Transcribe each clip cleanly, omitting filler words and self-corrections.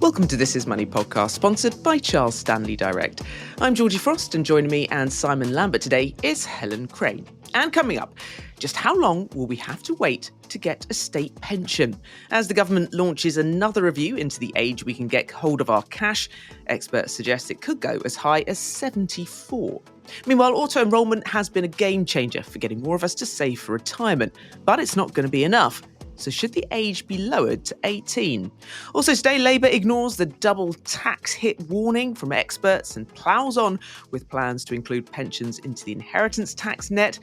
Welcome to This Is Money podcast, sponsored by Charles Stanley Direct. I'm Georgie Frost, and joining me and Simon Lambert today is Helen Crane. And coming up, just how long will we have to wait to get a state pension? As the government launches another review into the age we can get hold of our cash, experts suggest it could go as high as 74. Meanwhile, auto-enrolment has been a game changer for getting more of us to save for retirement, but it's not going to be enough. So should the age be lowered to 18? Also today, Labour ignores the double tax hit warning from experts and ploughs on with plans to include pensions into the inheritance tax net.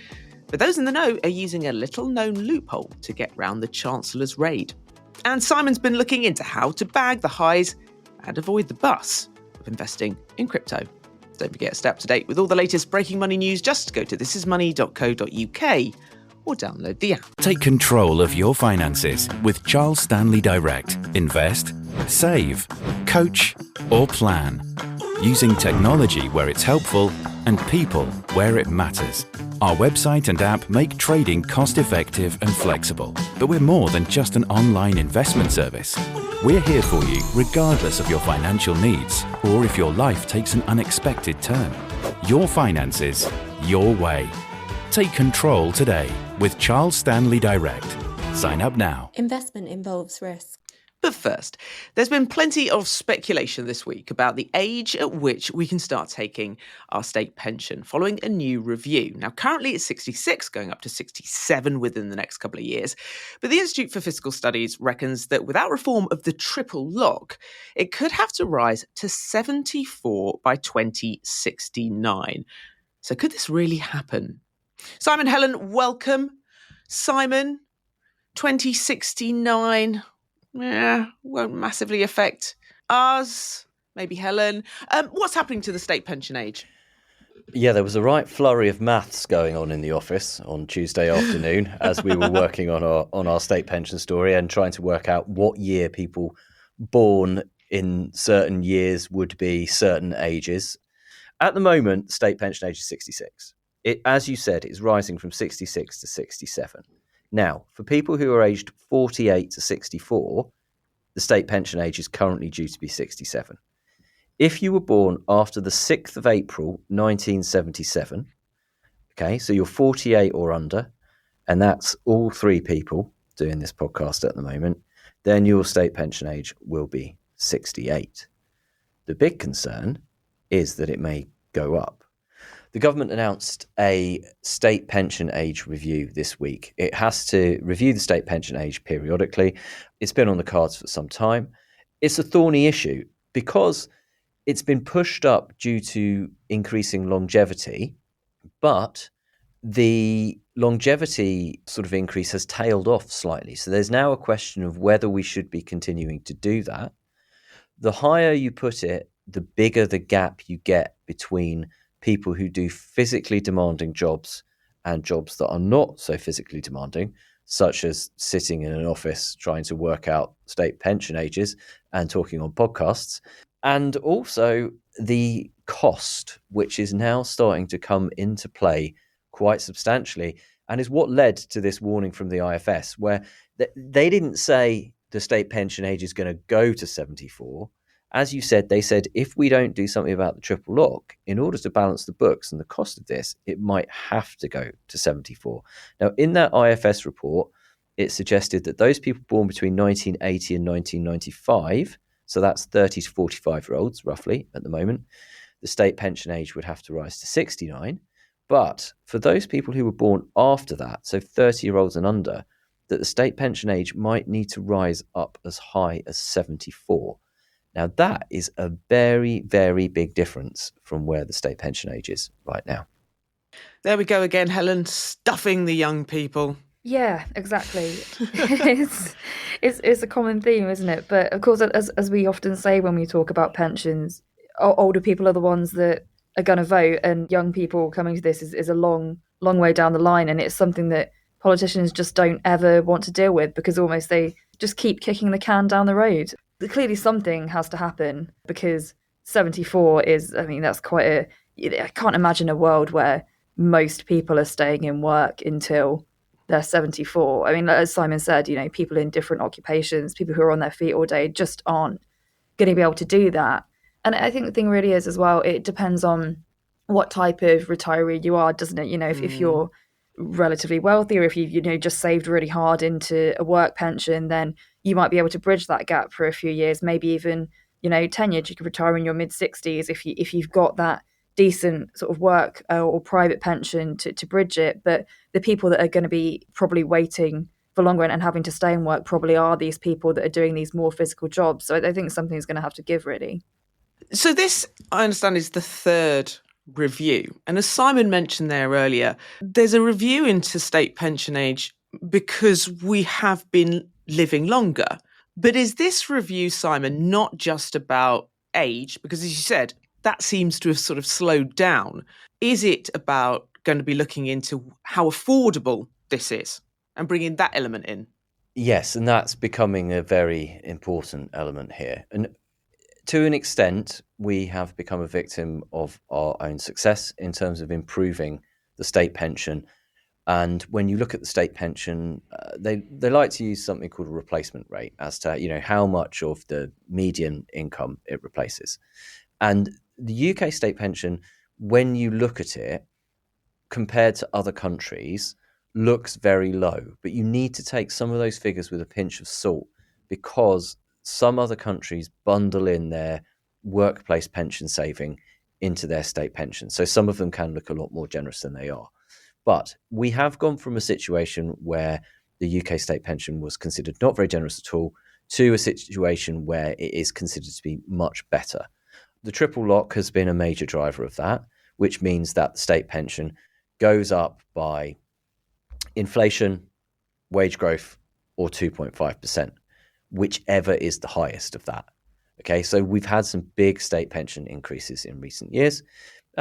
But those in the know are using a little-known loophole to get round the Chancellor's raid. And Simon's been looking into how to bag the highs and avoid the bus of investing in crypto. Don't forget to stay up to date with all the latest breaking money news. Just go to thisismoney.co.uk or download the app. Take control of your finances with Charles Stanley Direct. Invest, save, coach, or plan. Using technology where it's helpful and people where it matters. Our website and app make trading cost-effective and flexible. But we're more than just an online investment service. We're here for you regardless of your financial needs or if your life takes an unexpected turn. Your finances, your way. Take control today with Charles Stanley Direct. Sign up now. Investment involves risk. But first, there's been plenty of speculation this week about the age at which we can start taking our state pension following a new review. Now, currently it's 66, going up to 67 within the next couple of years. But the Institute for Fiscal Studies reckons that without reform of the triple lock, it could have to rise to 74 by 2069. So could this really happen? Simon, Helen, welcome. Simon, 2069, won't massively affect us. Maybe Helen. What's happening to the state pension age? Yeah, there was a right flurry of maths going on in the office on Tuesday afternoon as we were working on our state pension story and trying to work out what year people born in certain years would be certain ages. At the moment, state pension age is 66. It, as you said, is rising from 66 to 67. Now, for people who are aged 48 to 64, the state pension age is currently due to be 67. If you were born after the 6th of April, 1977, okay, so you're 48 or under, and that's all three people doing this podcast at the moment, then your state pension age will be 68. The big concern is that it may go up. The government announced a state pension age review this week. It has to review the state pension age periodically. It's been on the cards for some time. It's a thorny issue because it's been pushed up due to increasing longevity, but the longevity sort of increase has tailed off slightly. So there's now a question of whether we should be continuing to do that. The higher you put it, the bigger the gap you get between people who do physically demanding jobs and jobs that are not so physically demanding, such as sitting in an office trying to work out state pension ages and talking on podcasts, and also the cost, which is now starting to come into play quite substantially and is what led to this warning from the IFS, where they didn't say the state pension age is going to go to 74. As you said, they said, if we don't do something about the triple lock, in order to balance the books and the cost of this, it might have to go to 74. Now, in that IFS report, it suggested that those people born between 1980 and 1995, so that's 30 to 45-year-olds roughly at the moment, the state pension age would have to rise to 69. But for those people who were born after that, so 30-year-olds and under, that the state pension age might need to rise up as high as 74. Now, that is a very, very big difference from where the state pension age is right now. There we go again, Helen, stuffing the young people. Yeah, exactly. It's a common theme, isn't it? But of course, as we often say when we talk about pensions, older people are the ones that are going to vote, and young people coming to this is a long way down the line, and it's something that politicians just don't ever want to deal with because almost they just keep kicking the can down the road. Clearly something has to happen because 74 is, I mean, that's I can't imagine a world where most people are staying in work until they're 74. I mean, as Simon said, people in different occupations, people who are on their feet all day just aren't going to be able to do that. And I think the thing really is as well, it depends on what type of retiree you are, doesn't it? If you're relatively wealthy, or if you've just saved really hard into a work pension, then you might be able to bridge that gap for a few years, maybe even 10 years. You could retire in your mid-60s if you've got that decent sort of work or private pension to bridge it. But the people that are going to be probably waiting for longer and having to stay in work probably are these people that are doing these more physical jobs. So I think something's going to have to give, really. So this, I understand, is the third review. And as Simon mentioned there earlier, there's a review into state pension age because we have been living longer. But is this review, Simon, not just about age? Because as you said, that seems to have sort of slowed down. Is it about going to be looking into how affordable this is and bringing that element in? Yes, and that's becoming a very important element here. And to an extent, we have become a victim of our own success in terms of improving the state pension. And when you look at the state pension, they like to use something called a replacement rate as to how much of the median income it replaces. And the UK state pension, when you look at it, compared to other countries, looks very low. But you need to take some of those figures with a pinch of salt, because some other countries bundle in their workplace pension saving into their state pension. So some of them can look a lot more generous than they are. But we have gone from a situation where the UK state pension was considered not very generous at all to a situation where it is considered to be much better. The triple lock has been a major driver of that, which means that the state pension goes up by inflation, wage growth, or 2.5%, whichever is the highest of that. Okay, so we've had some big state pension increases in recent years.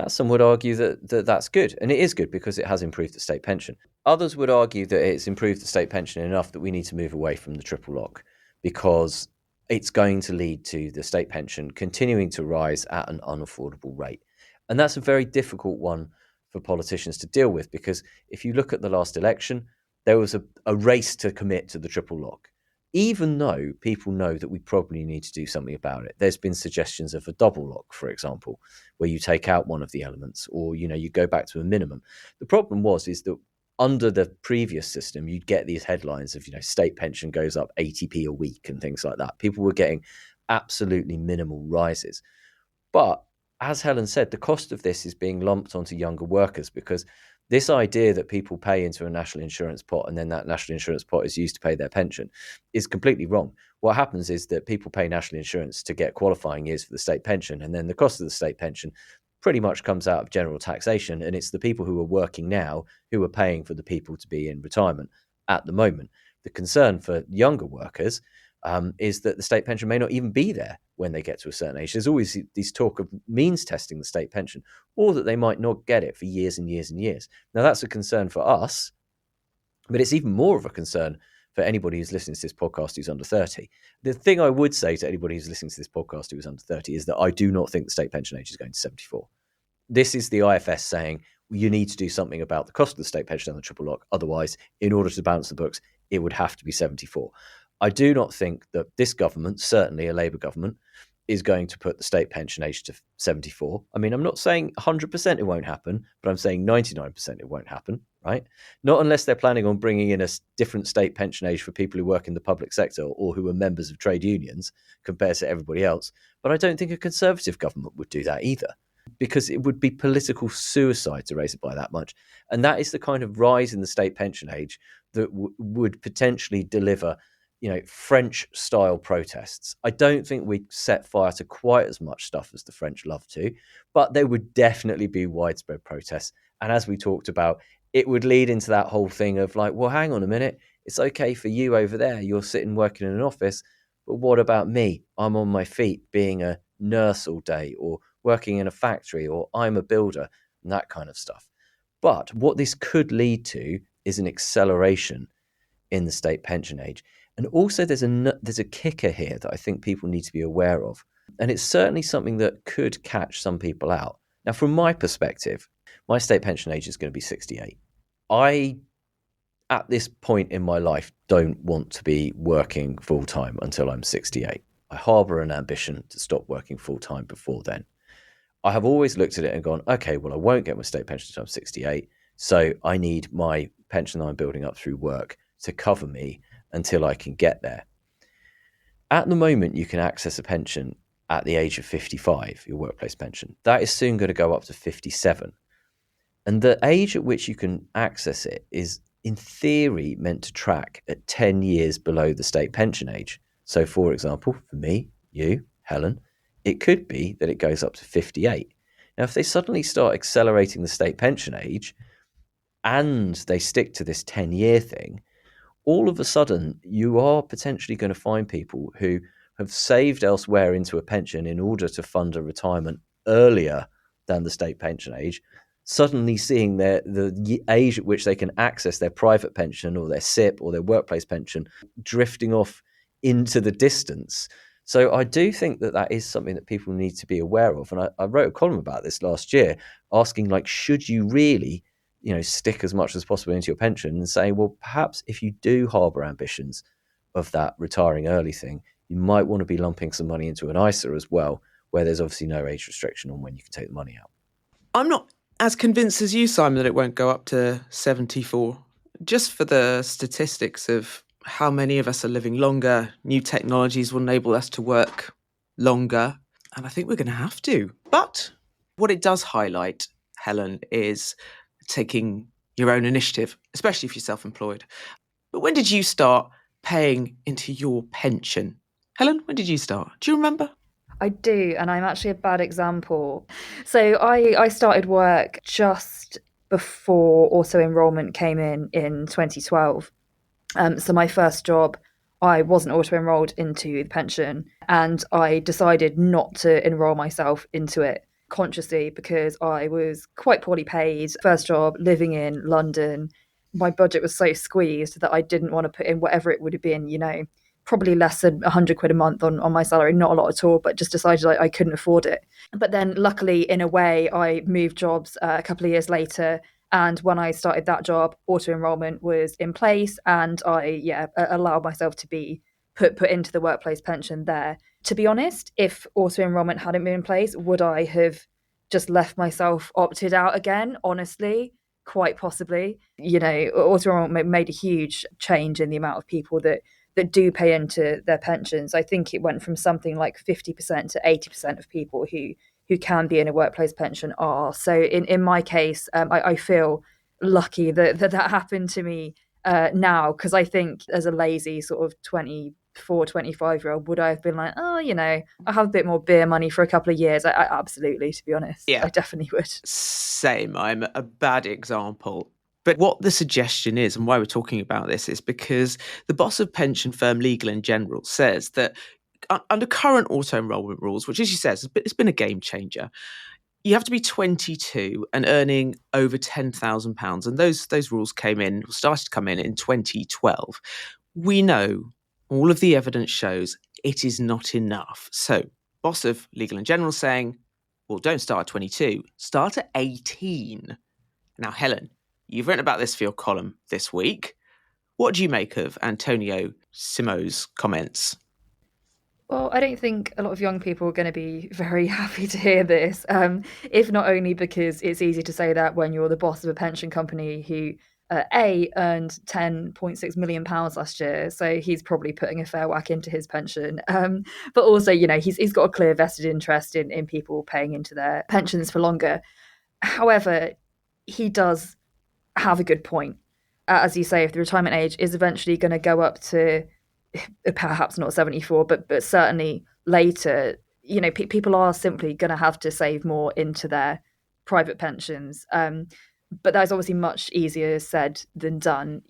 Some would argue that that's good, and it is good because it has improved the state pension. Others would argue that it's improved the state pension enough that we need to move away from the triple lock, because it's going to lead to the state pension continuing to rise at an unaffordable rate. And that's a very difficult one for politicians to deal with, because if you look at the last election, there was a race to commit to the triple lock, even though people know that we probably need to do something about it. There's been suggestions of a double lock, for example, where you take out one of the elements, or you go back to a minimum. The problem is that under the previous system, you'd get these headlines of state pension goes up 80p a week and things like that. People were getting absolutely minimal rises. But as Helen said, the cost of this is being lumped onto younger workers, because this idea that people pay into a national insurance pot and then that national insurance pot is used to pay their pension is completely wrong. What happens is that people pay national insurance to get qualifying years for the state pension, and then the cost of the state pension pretty much comes out of general taxation, and it's the people who are working now who are paying for the people to be in retirement at the moment. The concern for younger workers is that the state pension may not even be there when they get to a certain age. There's always these talk of means testing the state pension, or that they might not get it for years and years and years. Now, that's a concern for us, but it's even more of a concern for anybody who's listening to this podcast who's under 30. The thing I would say to anybody who's listening to this podcast who is under 30 is that I do not think the state pension age is going to 74. This is the IFS saying you need to do something about the cost of the state pension and the triple lock. Otherwise, in order to balance the books, it would have to be 74. I do not think that this government, certainly a Labour government, is going to put the state pension age to 74. I mean, I'm not saying 100% it won't happen, but I'm saying 99% it won't happen, right? Not unless they're planning on bringing in a different state pension age for people who work in the public sector or who are members of trade unions compared to everybody else. But I don't think a Conservative government would do that either, because it would be political suicide to raise it by that much. And that is the kind of rise in the state pension age that would potentially deliver French-style protests. I don't think we'd set fire to quite as much stuff as the French love to, but there would definitely be widespread protests. And as we talked about, it would lead into that whole thing of like, well, hang on a minute, it's okay for you over there, you're sitting working in an office, but what about me? I'm on my feet being a nurse all day, or working in a factory, or I'm a builder, and that kind of stuff. But what this could lead to is an acceleration in the state pension age. And also there's a kicker here that I think people need to be aware of. And it's certainly something that could catch some people out. Now, from my perspective, my state pension age is going to be 68. I, at this point in my life, don't want to be working full time until I'm 68. I harbour an ambition to stop working full time before then. I have always looked at it and gone, okay, well, I won't get my state pension until I'm 68. So I need my pension that I'm building up through work to cover me until I can get there. At the moment, you can access a pension at the age of 55, your workplace pension. That is soon going to go up to 57. And the age at which you can access it is, in theory, meant to track at 10 years below the state pension age. So, for example, for me, you, Helen, it could be that it goes up to 58. Now, if they suddenly start accelerating the state pension age and they stick to this 10-year thing, all of a sudden you are potentially going to find people who have saved elsewhere into a pension in order to fund a retirement earlier than the state pension age, suddenly seeing the age at which they can access their private pension or their Sipp or their workplace pension drifting off into the distance. So I do think that is something that people need to be aware of. And I wrote a column about this last year asking, like, should you really, stick as much as possible into your pension, and say, well, perhaps if you do harbour ambitions of that retiring early thing, you might want to be lumping some money into an ISA as well, where there's obviously no age restriction on when you can take the money out. I'm not as convinced as you, Simon, that it won't go up to 74. Just for the statistics of how many of us are living longer, new technologies will enable us to work longer, and I think we're going to have to. But what it does highlight, Helen, is taking your own initiative, especially if you're self-employed. But when did you start paying into your pension? Helen, when did you start? Do you remember? I do, and I'm actually a bad example. So I started work just before auto-enrolment came in 2012. So my first job, I wasn't auto-enrolled into the pension, and I decided not to enrol myself into it consciously because I was quite poorly paid. First job, living in London. My budget was so squeezed that I didn't want to put in whatever it would have been, probably less than 100 quid a month on my salary, not a lot at all, but just decided I couldn't afford it. But then luckily, in a way, I moved jobs a couple of years later. And when I started that job, auto-enrolment was in place, and I allowed myself to be put into the workplace pension there. To be honest, if auto-enrolment hadn't been in place, would I have just left myself opted out again? Honestly, quite possibly. Auto-enrolment made a huge change in the amount of people that do pay into their pensions. I think it went from something like 50% to 80% of people who can be in a workplace pension are. So in my case, I feel lucky that happened to me now, because I think as a lazy sort of 24, 25-year-old, would I have been like, I have a bit more beer money for a couple of years? I absolutely, to be honest. Yeah. I definitely would. Same. I'm a bad example. But what the suggestion is, and why we're talking about this, is because the boss of pension firm Legal & General says that under current auto-enrolment rules, which, as you said, it's been a game changer, you have to be 22 and earning over £10,000. And those rules started to come in 2012. We know, all of the evidence shows, it is not enough. So, boss of Legal & General saying, well, don't start at 22, start at 18. Now, Helen, you've written about this for your column this week. What do you make of Antonio Simo's comments? Well, I don't think a lot of young people are going to be very happy to hear this, if not only because it's easy to say that when you're the boss of a pension company who, earned £10.6 million last year, so he's probably putting a fair whack into his pension. But also, he's got a clear vested interest in people paying into their pensions for longer. However, he does have a good point. As you say, if the retirement age is eventually going to go up to perhaps not 74, but certainly later, people are simply going to have to save more into their private pensions. But that's obviously much easier said than done.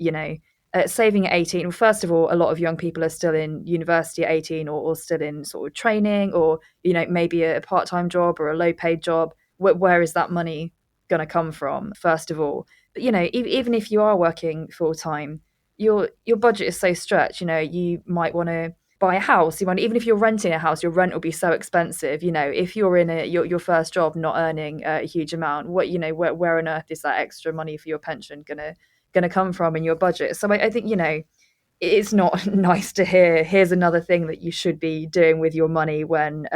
Saving at 18, well, first of all, a lot of young people are still in university at 18 or still in sort of training or, maybe a part-time job or a low-paid job. Where is that money going to come from, first of all? But, even if you are working full-time, your budget is so stretched. You might want to buy a house. Even if you're renting a house, your rent will be so expensive. If you're in your first job not earning a huge amount, where on earth is that extra money for your pension gonna come from in your budget? So I think it's not nice to hear, here's another thing that you should be doing with your money when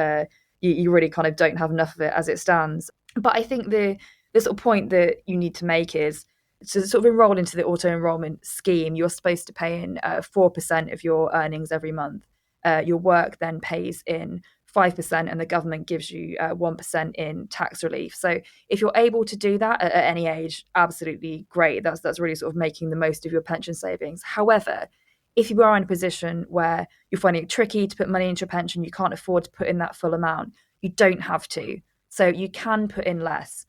you really kind of don't have enough of it as it stands. But I think the sort of point that you need to make is to sort of enroll into the auto enrollment scheme. You're supposed to pay in 4% of your earnings every month. Your work then pays in 5%, and the government gives you 1% in tax relief. So if you're able to do that at any age, absolutely great. That's really sort of making the most of your pension savings. However, if you are in a position where you're finding it tricky to put money into your pension, you can't afford to put in that full amount, you don't have to. So you can put in less.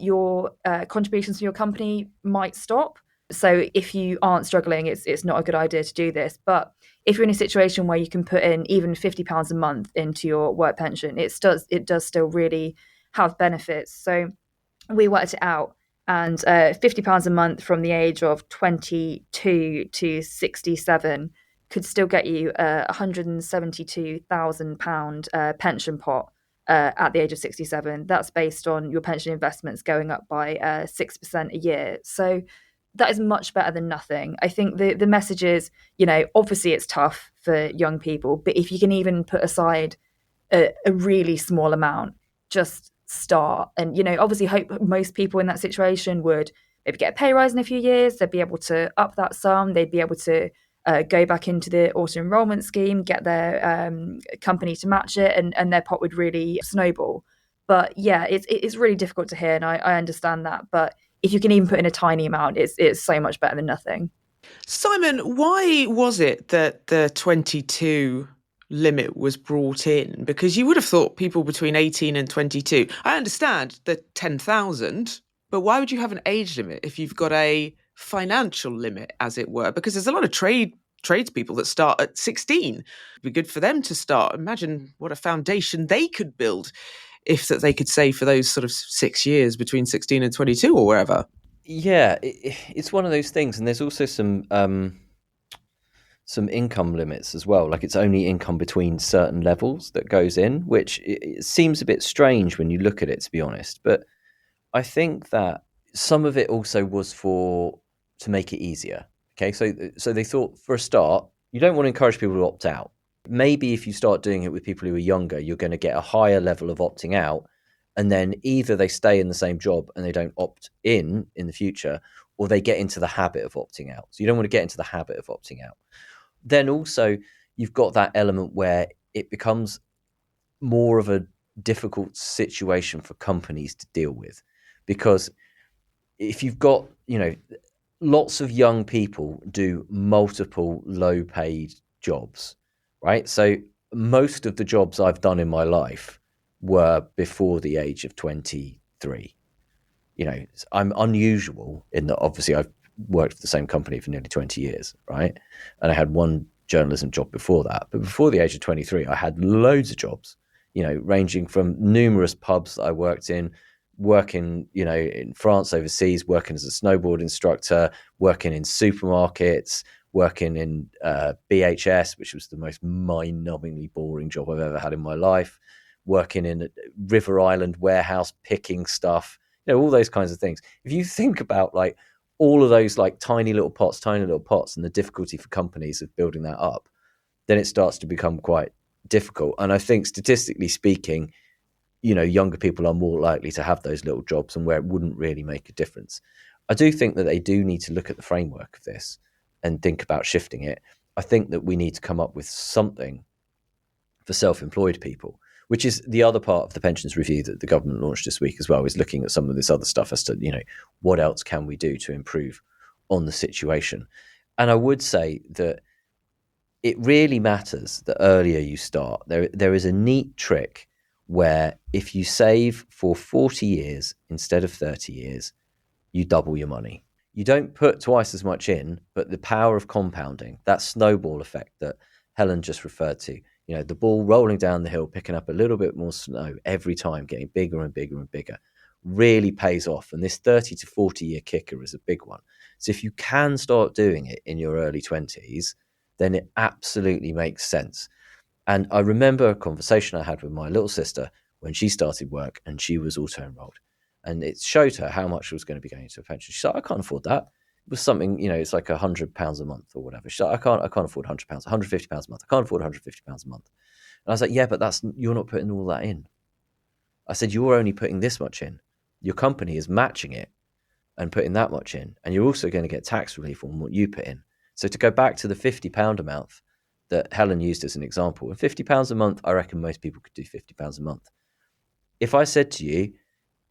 Your contributions to your company might stop. So if you aren't struggling, it's not a good idea to do this. But if you're in a situation where you can put in even £50 a month into your work pension, it does still really have benefits. So we worked it out, and £50 a month from the age of 22 to 67 could still get you a £172,000 pension pot at the age of 67. That's based on your pension investments going up by 6% a year. So that is much better than nothing. I think the message is, obviously it's tough for young people, but if you can even put aside a really small amount, just start. And, obviously hope most people in that situation would maybe get a pay rise in a few years. They'd be able to up that sum. They'd be able to go back into the auto enrollment scheme, get their company to match it, and their pot would really snowball. But yeah, it's really difficult to hear, and I understand that. But if you can even put in a tiny amount, it's so much better than nothing. Simon, why was it that the 22 limit was brought in? Because you would have thought people between 18 and 22. I understand the 10,000, but why would you have an age limit if you've got a financial limit, as it were? Because there's a lot of tradespeople that start at 16. It'd be good for them to start. Imagine what a foundation they could build if that they could save for those sort of 6 years between 16 and 22 or wherever. Yeah, it's one of those things, and there's also some income limits as well. Like, it's only income between certain levels that goes in, which it seems a bit strange when you look at it, to be honest. But I think that some of it also was to make it easier. Okay, so they thought, for a start, you don't want to encourage people to opt out. Maybe if you start doing it with people who are younger, you're going to get a higher level of opting out, and then either they stay in the same job and they don't opt in the future, or they get into the habit of opting out. So you don't want to get into the habit of opting out. Then also, you've got that element where it becomes more of a difficult situation for companies to deal with, because if you've got, lots of young people do multiple low-paid jobs, right? So most of the jobs I've done in my life were before the age of 23. I'm unusual in that obviously I've worked for the same company for nearly 20 years, right? And I had one journalism job before that. But before the age of 23, I had loads of jobs, ranging from numerous pubs that I worked in, working, in France, overseas, working as a snowboard instructor, working in supermarkets, working in BHS, which was the most mind-numbingly boring job I've ever had in my life, working in a River Island warehouse, picking stuff, all those kinds of things. If you think about like all of those like tiny little pots, and the difficulty for companies of building that up, then it starts to become quite difficult. And I think statistically speaking, younger people are more likely to have those little jobs, and where it wouldn't really make a difference. I do think that they do need to look at the framework of this and think about shifting it. I think that we need to come up with something for self-employed people, which is the other part of the pensions review that the government launched this week as well, is looking at some of this other stuff as to, what else can we do to improve on the situation. And I would say that it really matters the earlier you start. There is a neat trick where if you save for 40 years instead of 30 years, you double your money. You don't put twice as much in, but the power of compounding, that snowball effect that Helen just referred to, the ball rolling down the hill, picking up a little bit more snow every time, getting bigger and bigger and bigger, really pays off. And this 30 to 40 year kicker is a big one. So if you can start doing it in your early 20s, then it absolutely makes sense. And I remember a conversation I had with my little sister when she started work and she was auto-enrolled. And it showed her how much was going to be going into a pension. She said, I can't afford that. was something, it's like £100 a month or whatever. She's like, I can't afford £100, £150 a month. I can't afford £150 a month. And I was like, yeah, but you're not putting all that in. I said, you're only putting this much in. Your company is matching it and putting that much in. And you're also going to get tax relief on what you put in. So to go back to the £50 a month that Helen used as an example, and £50 a month, I reckon most people could do £50 a month. If I said to you,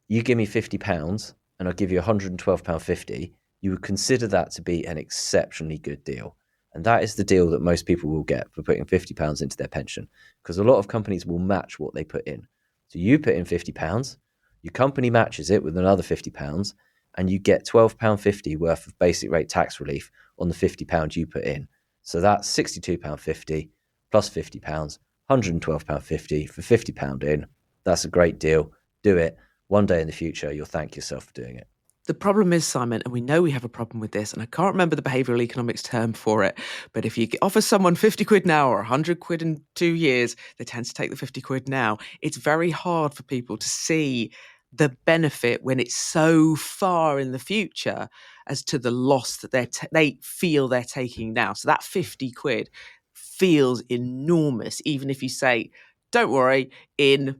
you give me £50 and I'll give you £112.50, you would consider that to be an exceptionally good deal. And that is the deal that most people will get for putting £50 into their pension, because a lot of companies will match what they put in. So you put in £50, your company matches it with another £50, and you get £12.50 worth of basic rate tax relief on the £50 you put in. So that's £62.50 plus £50, £112.50 for £50 in. That's a great deal. Do it. One day in the future, you'll thank yourself for doing it. The problem is, Simon, and we know we have a problem with this, and I can't remember the behavioural economics term for it, but if you offer someone 50 quid now or 100 quid in 2 years, they tend to take the 50 quid now. It's very hard for people to see the benefit when it's so far in the future as to the loss that they feel they're taking now. So that 50 quid feels enormous, even if you say, don't worry, in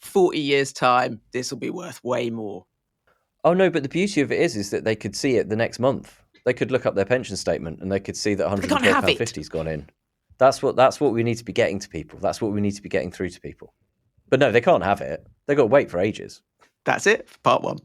40 years' time, this will be worth way more. Oh, no, but the beauty of it is that they could see it the next month. They could look up their pension statement and they could see that £112.50 has gone in. That's what we need to be getting to people. That's what we need to be getting through to people. But no, they can't have it. They've got to wait for ages. That's it for part one.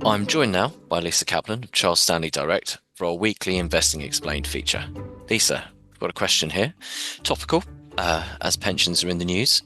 I'm joined now by Lisa Kaplan of Charles Stanley Direct for our weekly Investing Explained feature. Lisa, I've got a question here. Topical. As pensions are in the news,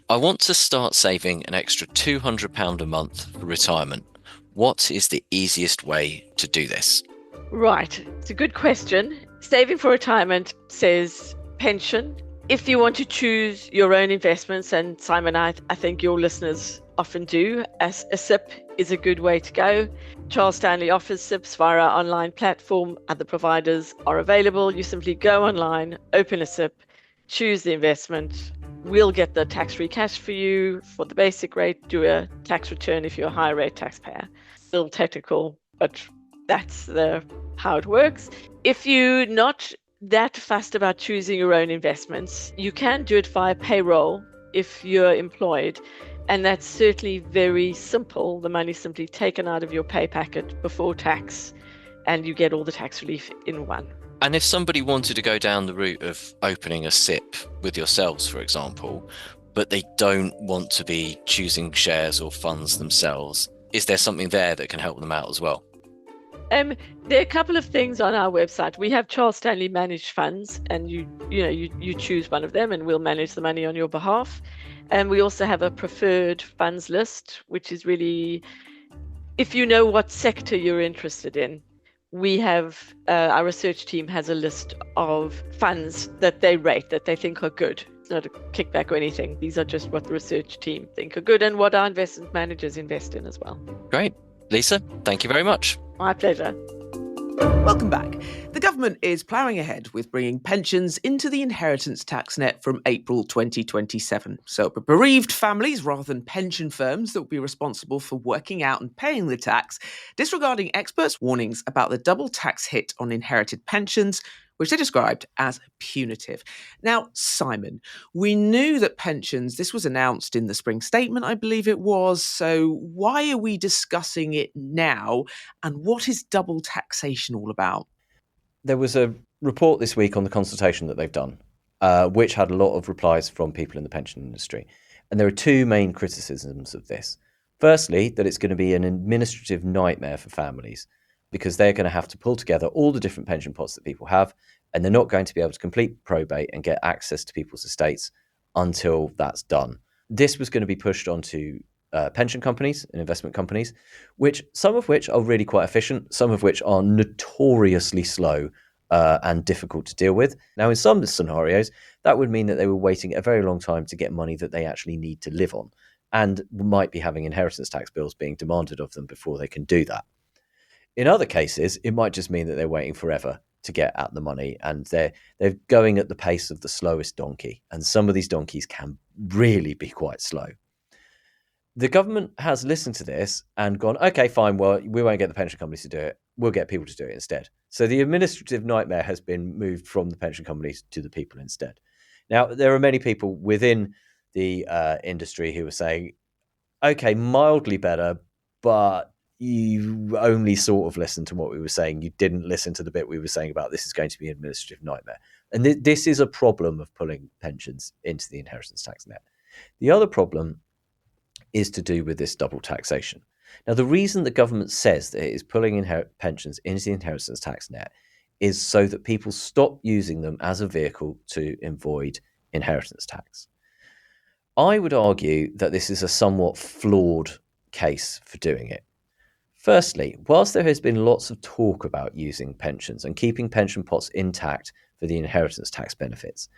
I want to start saving an extra £200 a month for retirement. What is the easiest way to do this? Right, it's a good question. Saving for retirement says pension. If you want to choose your own investments, and Simon, I think your listeners often do, as a Sipp is a good way to go. Charles Stanley offers Sipps via our online platform. Other providers are available. You simply go online, open a Sipp, choose the investment. We'll get the tax-free cash for you for the basic rate, do a tax return if you're a higher rate taxpayer. Still technical, but that's how it works. If you're not that fussed about choosing your own investments, you can do it via payroll if you're employed. And that's certainly very simple. The money's simply taken out of your pay packet before tax, and you get all the tax relief in one. And if somebody wanted to go down the route of opening a Sipp with yourselves, for example, but they don't want to be choosing shares or funds themselves, is there something there that can help them out as well? There are a couple of things on our website. We have Charles Stanley managed funds, and you choose one of them, and we'll manage the money on your behalf. And we also have a preferred funds list, which is really, if you know what sector you're interested in. We have, our research team has a list of funds that they rate, that they think are good. It's not a kickback or anything. These are just what the research team think are good and what our investment managers invest in as well. Great. Lisa, thank you very much. My pleasure. Welcome back. The government is ploughing ahead with bringing pensions into the inheritance tax net from April 2027. So bereaved families, rather than pension firms that will be responsible for working out and paying the tax, disregarding experts' warnings about the double tax hit on inherited pensions, which they described as punitive. Now, Simon, we knew that pensions, this was announced in the spring statement, I believe it was. So why are we discussing it now? And what is double taxation all about? There was a report this week on the consultation that they've done, which had a lot of replies from people in the pension industry. And there are two main criticisms of this. Firstly, that it's going to be an administrative nightmare for families, because they're going to have to pull together all the different pension pots that people have, and they're not going to be able to complete probate and get access to people's estates until that's done. This was going to be pushed onto pension companies and investment companies, some of which are really quite efficient, some of which are notoriously slow and difficult to deal with. Now, in some scenarios, that would mean that they were waiting a very long time to get money that they actually need to live on, and might be having inheritance tax bills being demanded of them before they can do that. In other cases, it might just mean that they're waiting forever to get at the money, and they're going at the pace of the slowest donkey. And some of these donkeys can really be quite slow. The government has listened to this and gone, okay, fine, well, we won't get the pension companies to do it. We'll get people to do it instead. So the administrative nightmare has been moved from the pension companies to the people instead. Now, there are many people within the industry who are saying, okay, mildly better, but you only sort of listened to what we were saying. You didn't listen to the bit we were saying about this is going to be an administrative nightmare. And this is a problem of pulling pensions into the inheritance tax net. The other problem is to do with this double taxation. Now, the reason the government says that it is pulling pensions into the inheritance tax net is so that people stop using them as a vehicle to avoid inheritance tax. I would argue that this is a somewhat flawed case for doing it. Firstly, whilst there has been lots of talk about using pensions and keeping pension pots intact for the inheritance tax benefits,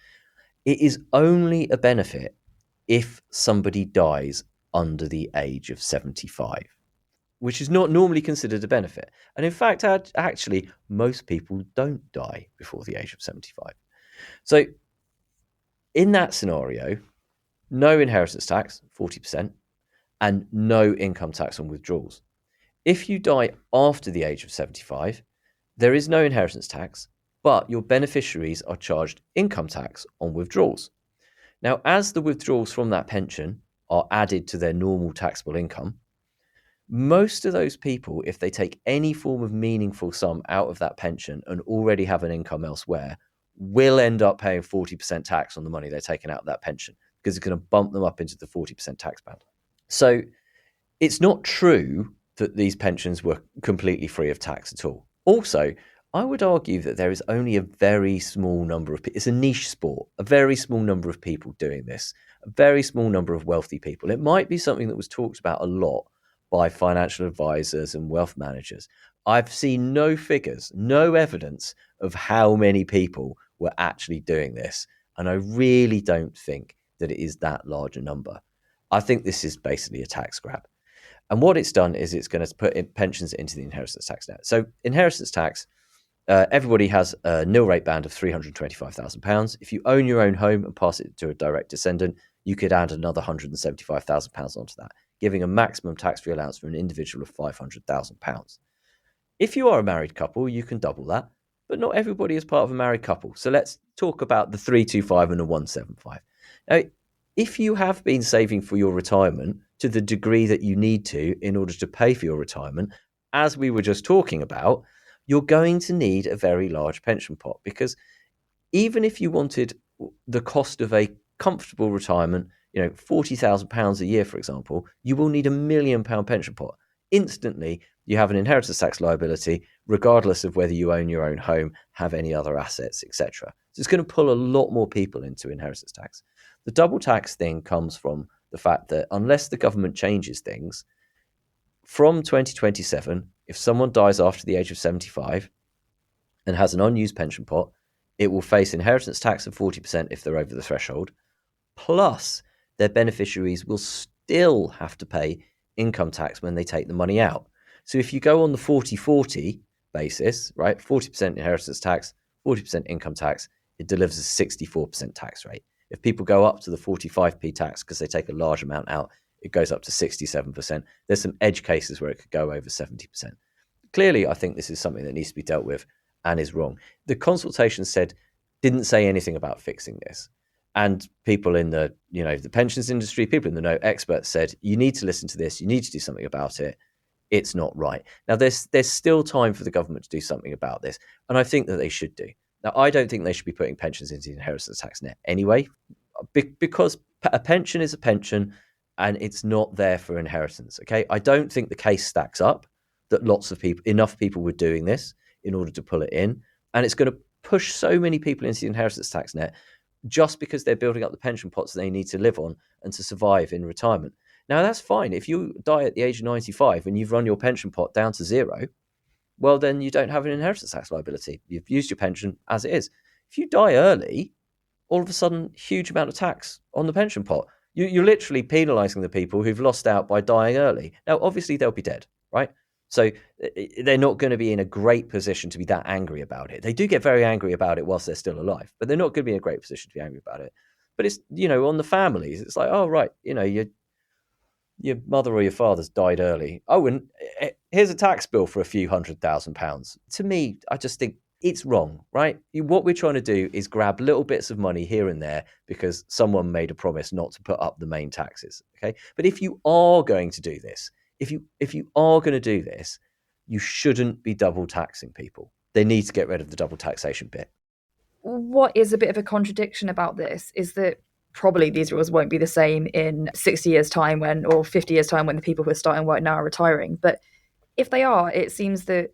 it is only a benefit if somebody dies under the age of 75, which is not normally considered a benefit. And in fact, actually, most people don't die before the age of 75. So in that scenario, no inheritance tax, 40%, and no income tax on withdrawals. If you die after the age of 75, there is no inheritance tax, but your beneficiaries are charged income tax on withdrawals. Now, as the withdrawals from that pension are added to their normal taxable income, most of those people, if they take any form of meaningful sum out of that pension and already have an income elsewhere, will end up paying 40% tax on the money they're taking out of that pension, because it's going to bump them up into the 40% tax band. So it's not true that these pensions were completely free of tax at all. Also, I would argue that there is only a very small number of people, it's a niche sport, a very small number of people doing this, a very small number of wealthy people. It might be something that was talked about a lot by financial advisors and wealth managers. I've seen no figures, no evidence of how many people were actually doing this. And I really don't think that it is that large a number. I think this is basically a tax grab. And what it's done is it's going to put pensions into the inheritance tax net. So inheritance tax, everybody has a nil rate band of £325,000. If you own your own home and pass it to a direct descendant, you could add another £175,000 onto that, giving a maximum tax-free allowance for an individual of £500,000. If you are a married couple, you can double that, but not everybody is part of a married couple. So let's talk about the 325 and the 175. Now, if you have been saving for your retirement to the degree that you need to in order to pay for your retirement, as we were just talking about, you're going to need a very large pension pot, because even if you wanted the cost of a comfortable retirement, £40,000 a year, for example, you will need £1 million pension pot. Instantly, you have an inheritance tax liability, regardless of whether you own your own home, have any other assets, etc. So it's going to pull a lot more people into inheritance tax. The double tax thing comes from the fact that unless the government changes things, from 2027, if someone dies after the age of 75 and has an unused pension pot, it will face inheritance tax of 40% if they're over the threshold, plus their beneficiaries will still have to pay income tax when they take the money out. So if you go on the 40-40 basis, right, 40% inheritance tax, 40% income tax, it delivers a 64% tax rate. If people go up to the 45p tax because they take a large amount out, it goes up to 67%. There's some edge cases where it could go over 70%. Clearly, I think this is something that needs to be dealt with and is wrong. The consultation didn't say anything about fixing this. And people in the pensions industry, people in the know, experts said, you need to listen to this, you need to do something about it. It's not right. Now, there's still time for the government to do something about this, and I think that they should do. Now, I don't think they should be putting pensions into the inheritance tax net anyway, because a pension is a pension and it's not there for inheritance, okay? I don't think the case stacks up that enough people were doing this in order to pull it in, and it's going to push so many people into the inheritance tax net just because they're building up the pension pots they need to live on and to survive in retirement. Now, that's fine. If you die at the age of 95 and you've run your pension pot down to zero, well, then you don't have an inheritance tax liability. You've used your pension as it is. If you die early, all of a sudden, huge amount of tax on the pension pot. You're literally penalising the people who've lost out by dying early. Now, obviously, they'll be dead, right? So they're not going to be in a great position to be that angry about it. They do get very angry about it whilst they're still alive, but they're not going to be in a great position to be angry about it. But it's, on the families, it's like, oh, right, your mother or your father's died early. Oh, and here's a tax bill for a few £100,000. To me, I just think it's wrong, right? What we're trying to do is grab little bits of money here and there because someone made a promise not to put up the main taxes. Okay, but if you are going to do this, if you are going to do this, you shouldn't be double taxing people. They need to get rid of the double taxation bit. What is a bit of a contradiction about this is that probably these rules won't be the same in 60 years' time or 50 years' time when the people who are starting work now are retiring. But if they are, it seems that,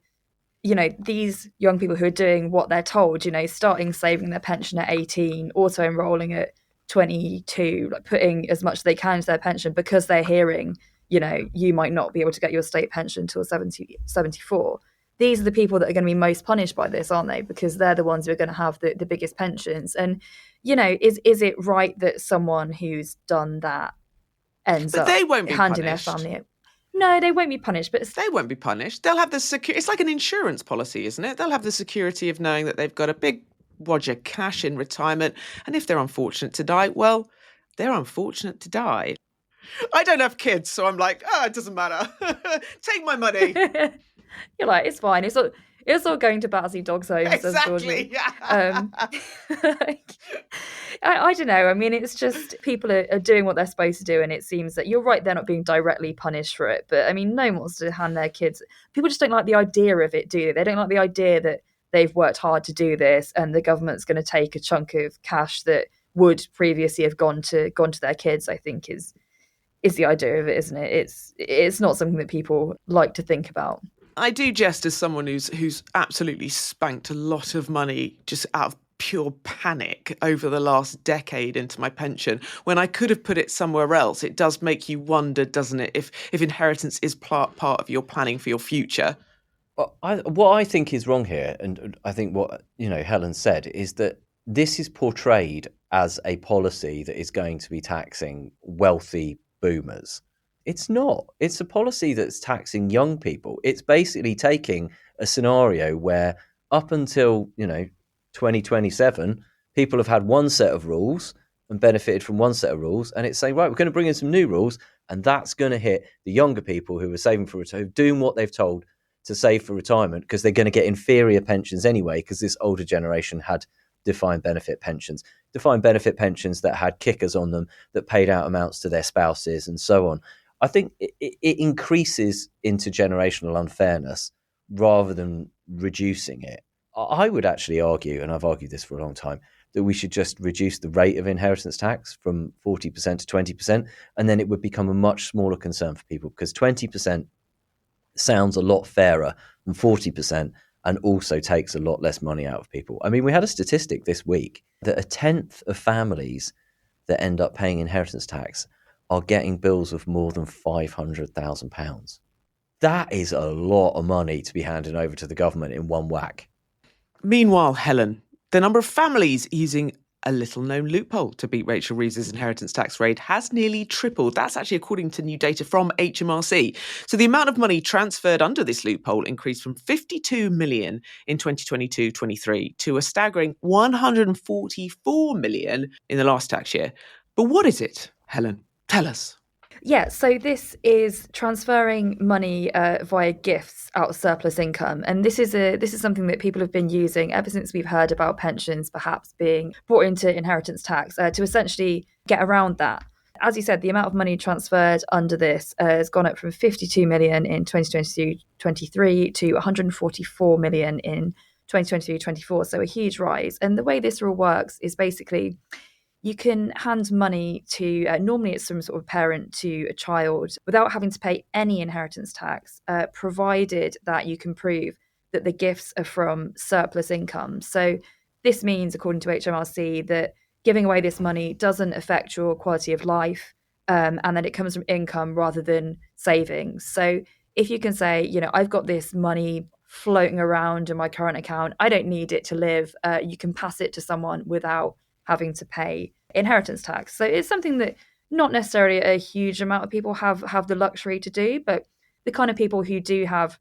these young people who are doing what they're told, starting saving their pension at 18, auto-enrolling at 22, like putting as much as they can into their pension because they're hearing, you might not be able to get your state pension until 74. These are the people that are going to be most punished by this, aren't they? Because they're the ones who are going to have the biggest pensions. And, is it right that someone who's done that ends up they won't be handing punished. their family? No, they won't be punished. But they won't be punished. They'll have the security. It's like an insurance policy, isn't it? They'll have the security of knowing that they've got a big wad of cash in retirement. And if they're unfortunate to die, well, they're unfortunate to die. I don't have kids, so I'm like, it doesn't matter. Take my money. You're like, it's fine. It's all going to Batsy Dogs Home. Exactly. I don't know. I mean, it's just people are doing what they're supposed to do, and it seems that you're right. They're not being directly punished for it, but I mean, no one wants to hand their kids. People just don't like the idea of it, do they? They don't like the idea that they've worked hard to do this, and the government's going to take a chunk of cash that would previously have gone to their kids. I think is the idea of it, isn't it? It's not something that people like to think about. I do jest as someone who's absolutely spanked a lot of money just out of pure panic over the last decade into my pension when I could have put it somewhere else. It does make you wonder, doesn't it, if inheritance is part of your planning for your future. What I think is wrong here, and I think what Helen said, is that this is portrayed as a policy that is going to be taxing wealthy boomers. It's not. It's a policy that's taxing young people. It's basically taking a scenario where up until 2027, people have had one set of rules and benefited from one set of rules, and it's saying, right, we're going to bring in some new rules, and that's going to hit the younger people who are saving for retirement, doing what they've told to save for retirement, because they're going to get inferior pensions anyway, because this older generation had defined benefit pensions that had kickers on them that paid out amounts to their spouses and so on. I think it increases intergenerational unfairness rather than reducing it. I would actually argue, and I've argued this for a long time, that we should just reduce the rate of inheritance tax from 40% to 20%, and then it would become a much smaller concern for people, because 20% sounds a lot fairer than 40% and also takes a lot less money out of people. I mean, we had a statistic this week that 1/10 of families that end up paying inheritance tax are getting bills of more than £500,000. That is a lot of money to be handing over to the government in one whack. Meanwhile, Helen, the number of families using a little-known loophole to beat Rachel Reeves' inheritance tax raid has nearly tripled. That's actually according to new data from HMRC. So the amount of money transferred under this loophole increased from 52 million in 2022-23 to a staggering 144 million in the last tax year. But what is it, Helen? Tell us. Yeah, so this is transferring money via gifts out of surplus income, and this is something that people have been using ever since we've heard about pensions perhaps being brought into inheritance tax to essentially get around that. As you said, the amount of money transferred under this has gone up from 52 million in 2022-23 to 144 million in 2023-24, so a huge rise. And the way this rule works is basically you can hand money to, normally it's some sort of parent to a child without having to pay any inheritance tax, provided that you can prove that the gifts are from surplus income. So this means, according to HMRC, that giving away this money doesn't affect your quality of life, and that it comes from income rather than savings. So if you can say, I've got this money floating around in my current account, I don't need it to live, you can pass it to someone without having to pay inheritance tax. So it's something that not necessarily a huge amount of people have the luxury to do, but the kind of people who do have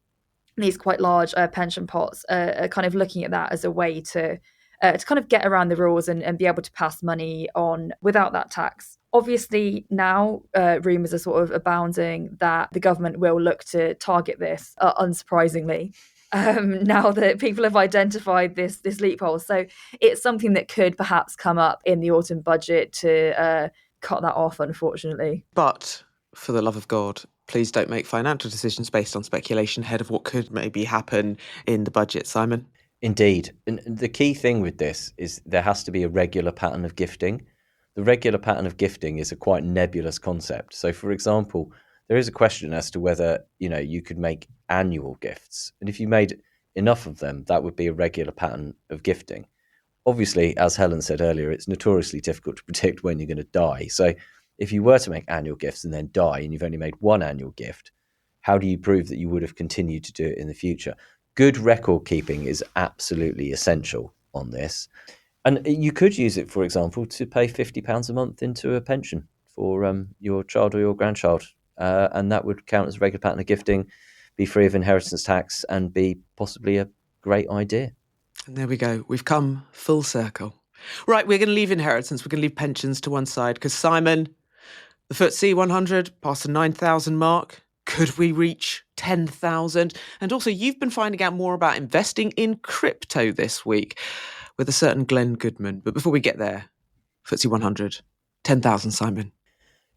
these quite large pension pots are kind of looking at that as a way to to kind of get around the rules and be able to pass money on without that tax. Obviously, now rumours are sort of abounding that the government will look to target this, unsurprisingly, now that people have identified this loophole. So it's something that could perhaps come up in the autumn budget to cut that off, unfortunately. But for the love of God, please don't make financial decisions based on speculation ahead of what could maybe happen in the budget, Simon. Indeed. And the key thing with this is there has to be a regular pattern of gifting. The regular pattern of gifting is a quite nebulous concept. So, for example, there is a question as to whether, you could make annual gifts. And if you made enough of them, that would be a regular pattern of gifting. Obviously, as Helen said earlier, it's notoriously difficult to predict when you're going to die. So if you were to make annual gifts and then die and you've only made one annual gift, how do you prove that you would have continued to do it in the future? Good record keeping is absolutely essential on this. And you could use it, for example, to pay £50 a month into a pension for your child or your grandchild. And that would count as a regular pattern of gifting, be free of inheritance tax, and be possibly a great idea. And there we go. We've come full circle. Right, we're going to leave inheritance. We're going to leave pensions to one side because, Simon, the FTSE 100 passed the 9,000 mark. Could we reach 10,000? And also, you've been finding out more about investing in crypto this week with a certain Glenn Goodman. But before we get there, FTSE 100, 10,000, Simon.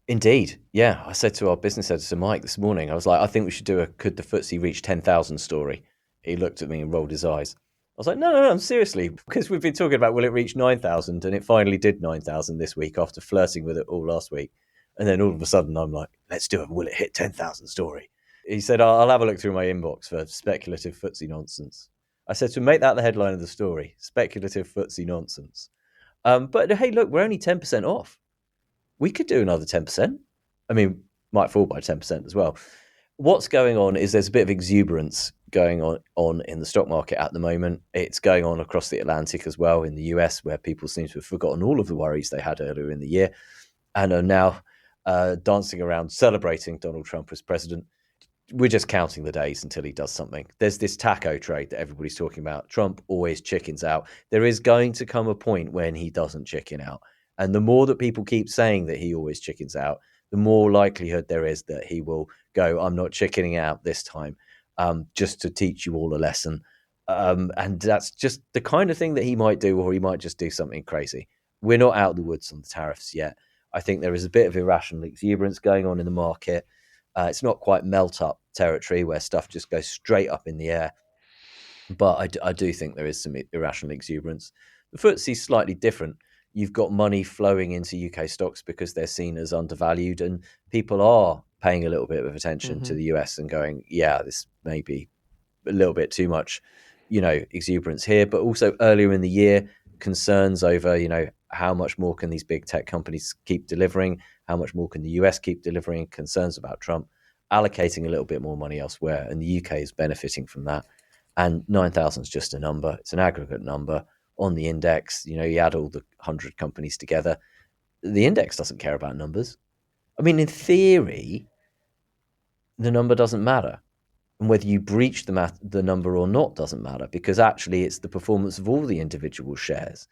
Indeed. Yeah. I said to our business editor, Mike, this morning, I was like, I think we should do a could the FTSE reach 10,000 story. He looked at me and rolled his eyes. I was like, no, seriously, because we've been talking about will it reach 9,000, and it finally did 9,000 this week after flirting with it all last week. And then all of a sudden I'm like, let's do a will it hit 10,000 story. He said, I'll have a look through my inbox for speculative FTSE nonsense. I said to him, make that the headline of the story, speculative FTSE nonsense. But hey, look, we're only 10% off. We could do another 10%. I mean, might fall by 10% as well. What's going on is there's a bit of exuberance going on in the stock market at the moment. It's going on across the Atlantic as well in the US, where people seem to have forgotten all of the worries they had earlier in the year and are now dancing around celebrating Donald Trump as president. We're just counting the days until he does something. There's this taco trade that everybody's talking about. Trump always chickens out. There is going to come a point when he doesn't chicken out. And the more that people keep saying that he always chickens out, the more likelihood there is that he will go, I'm not chickening out this time, just to teach you all a lesson. And that's just the kind of thing that he might do, or he might just do something crazy. We're not out of the woods on the tariffs yet. I think there is a bit of irrational exuberance going on in the market. It's not quite melt-up territory where stuff just goes straight up in the air. But I do think there is some irrational exuberance. The FTSE is slightly different. You've got money flowing into UK stocks because they're seen as undervalued, and people are paying a little bit of attention to the US and going, yeah, this may be a little bit too much, exuberance here. But also earlier in the year, concerns over, how much more can these big tech companies keep delivering? How much more can the US keep delivering? Concerns about Trump, allocating a little bit more money elsewhere. And the UK is benefiting from that. And 9,000 is just a number. It's an aggregate number on the index. You add all the 100 companies together. The index doesn't care about numbers. I mean, in theory, the number doesn't matter. And whether you breach the number or not doesn't matter, because actually it's the performance of all the individual shares.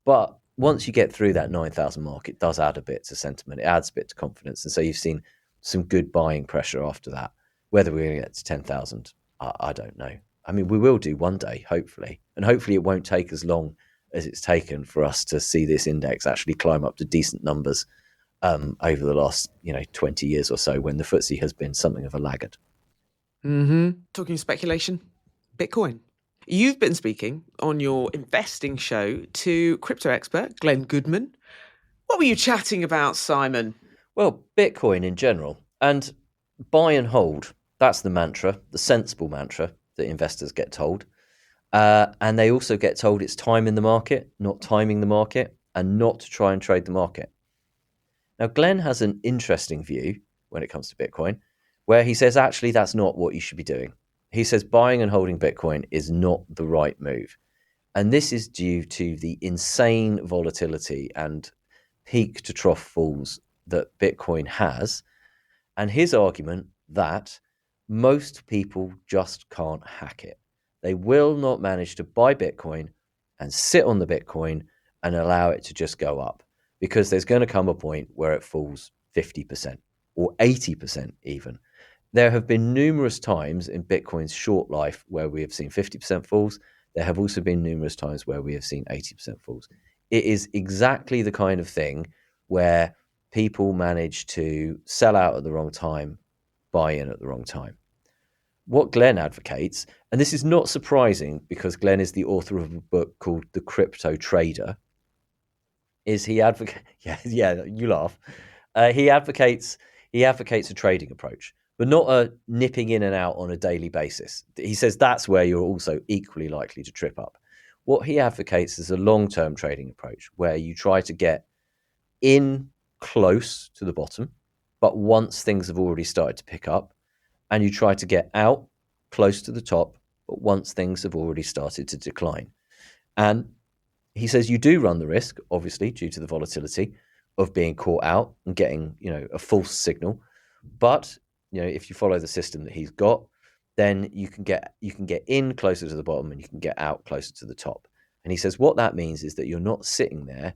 But once you get through that 9,000 mark, it does add a bit to sentiment. It adds a bit to confidence. And so you've seen some good buying pressure after that. Whether we're going to get to 10,000, I don't know. I mean, we will do one day, hopefully. And hopefully it won't take as long as it's taken for us to see this index actually climb up to decent numbers over the last 20 years or so, when the FTSE has been something of a laggard. Talking speculation, Bitcoin. You've been speaking on your investing show to crypto expert Glenn Goodman. What were you chatting about, Simon? Well, Bitcoin in general, and buy and hold. That's the mantra, the sensible mantra that investors get told. And they also get told it's time in the market, not timing the market, and not to try and trade the market. Now, Glenn has an interesting view when it comes to Bitcoin, where he says, actually, that's not what you should be doing. He says buying and holding Bitcoin is not the right move. And this is due to the insane volatility and peak to trough falls that Bitcoin has. And his argument that most people just can't hack it. They will not manage to buy Bitcoin and sit on the Bitcoin and allow it to just go up, because there's going to come a point where it falls 50% or 80% even. There have been numerous times in Bitcoin's short life where we have seen 50% falls. There have also been numerous times where we have seen 80% falls. It is exactly the kind of thing where people manage to sell out at the wrong time, buy in at the wrong time. What Glenn advocates, and this is not surprising because Glenn is the author of a book called The Crypto Trader, is he advocates, yeah, you laugh. He advocates a trading approach, but not a nipping in and out on a daily basis. He says that's where you're also equally likely to trip up. What he advocates is a long-term trading approach where you try to get in close to the bottom, but once things have already started to pick up, and you try to get out close to the top, but once things have already started to decline. And he says you do run the risk, obviously, due to the volatility, of being caught out and getting, a false signal. But, if you follow the system that he's got, then you can get in closer to the bottom and you can get out closer to the top. And he says what that means is that you're not sitting there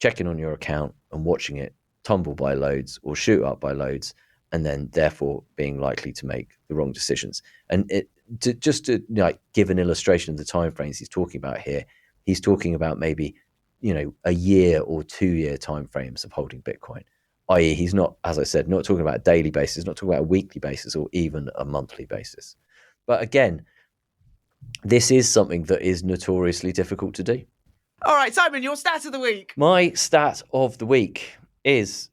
checking on your account and watching it tumble by loads or shoot up by loads, and then therefore being likely to make the wrong decisions. And to give an illustration of the timeframes he's talking about here, he's talking about maybe, a year or 2 year timeframes of holding Bitcoin, i.e. he's not, as I said, not talking about a daily basis, not talking about a weekly basis or even a monthly basis. But again, this is something that is notoriously difficult to do. All right, Simon, your stat of the week. My stat of the week is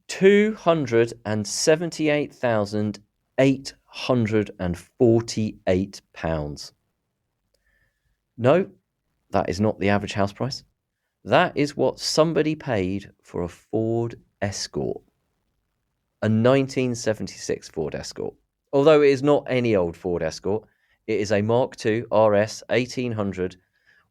£278,848. No, that is not the average house price. That is what somebody paid for a Ford Escort, a 1976 Ford Escort. Although it is not any old Ford Escort, it is a Mark II RS 1800,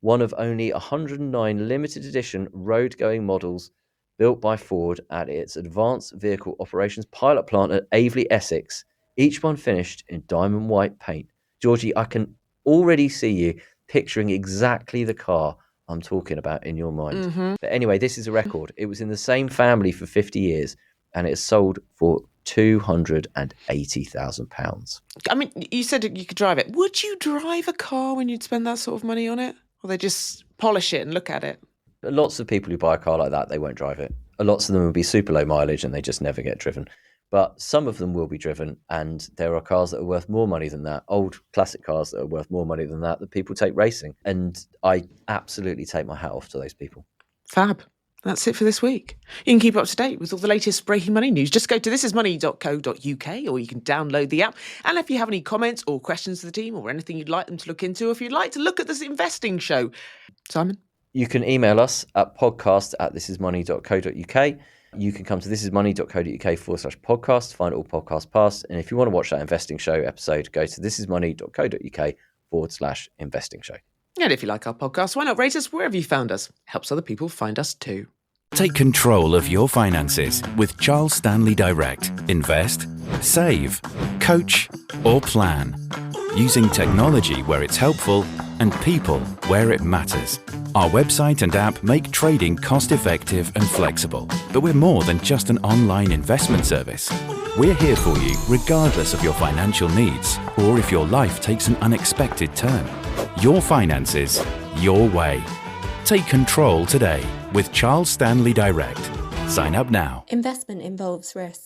one of only 109 limited edition road-going models built by Ford at its Advanced Vehicle Operations pilot plant at Aveley, Essex, each one finished in diamond white paint. Georgie, I can already see you picturing exactly the car I'm talking about in your mind. Mm-hmm. But anyway, this is a record. It was in the same family for 50 years, and it sold for £280,000. I mean, you said you could drive it. Would you drive a car when you'd spend that sort of money on it? Or they just polish it and look at it? Lots of people who buy a car like that, they won't drive it. Lots of them will be super low mileage and they just never get driven. But some of them will be driven, and there are cars that are worth more money than that, old classic cars that are worth more money than that people take racing. And I absolutely take my hat off to those people. Fab. That's it for this week. You can keep up to date with all the latest breaking money news. Just go to thisismoney.co.uk, or you can download the app. And if you have any comments or questions for the team, or anything you'd like them to look into, or if you'd like to look at this investing show, Simon? You can email us at podcast@thisismoney.co.uk. You can come to thisismoney.co.uk/podcast, find all podcasts past. And if you want to watch that investing show episode, go to thisismoney.co.uk/investing show. And if you like our podcast, why not rate us wherever you found us? Helps other people find us too. Take control of your finances with Charles Stanley Direct. Invest, save, coach, or plan. Using technology where it's helpful and people where it matters. Our website and app make trading cost-effective and flexible. But we're more than just an online investment service. We're here for you regardless of your financial needs or if your life takes an unexpected turn. Your finances, your way. Take control today with Charles Stanley Direct. Sign up now. Investment involves risk.